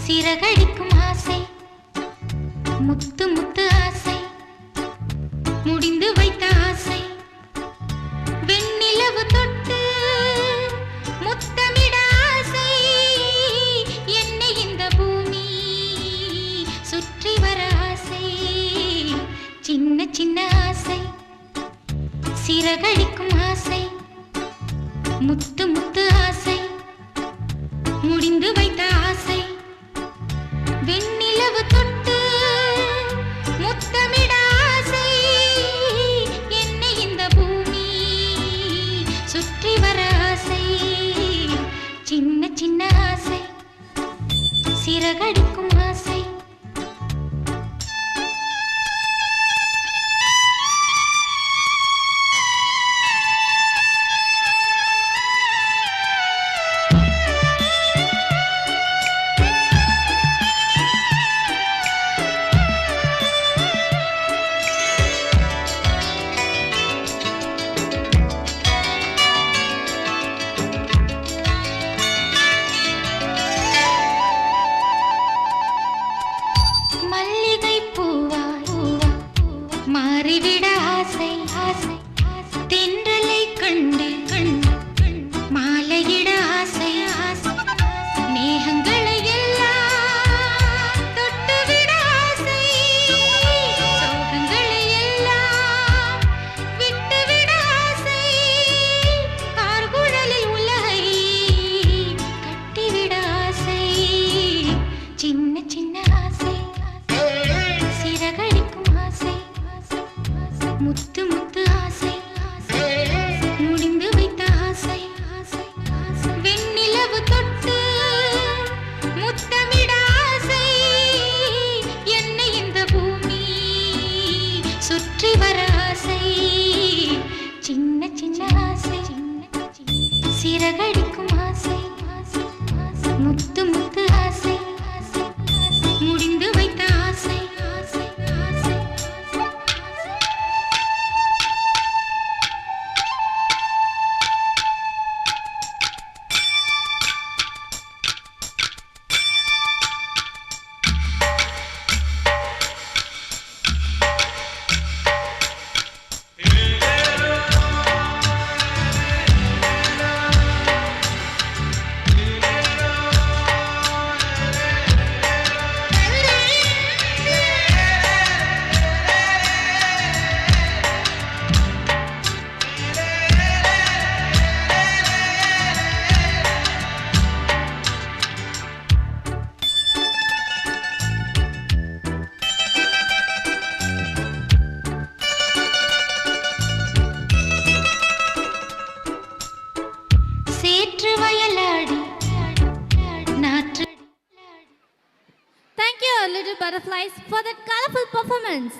சிறகடிக்கும் ஆசை, முத்து முத்து ஆசை, முடிந்து வைத்த ஆசை, வெண்ணிலவு தொட்டு முத்தமிட ஆசை, என்னை இந்த பூமி சுற்றி வர ஆசை, சின்ன சின்ன ஆசை, சிறகடிக்கும் ஆசை, முத்து முத்து ஆசை, முடிந்து வைத்த ஆசை, வெண்ணிலவு தொட்டு முத்தமிட ஆசை, என்னை இந்த பூமி சுற்றி வர ஆசை, சின்ன சின்ன ஆசை, சிறகடிக்கும் ஆசை. மாறிவிட ஆசை ஆசை, தென்றலை கண்டு கண்டு மாலையிட ஆசை ஆசை, மேகங்களை எல்லாம் தொட்டுவிட ஆசை, சோகங்களை எல்லாம் விட்டுவிட ஆசை, கார்குழலில் உலகை கட்டிவிட ஆசை, சின்ன சின்ன ஆசை, சிறகடிக்கும் ஆசை, முத்து முத்து ஆசை, முடிந்து வைத்த ஆசை, வெண்ணிலவு தொட்டு முத்தமிட ஆசை, என்னை இந்த பூமி சுற்றி வர ஆசை, சின்ன சின்ன ஆசை, சிறகடிக்கும் ஆசை, முத்து முத்து ஆசை, முடிந்து வைத்த ஆசை. Thank you, little butterflies, for that colorful performance.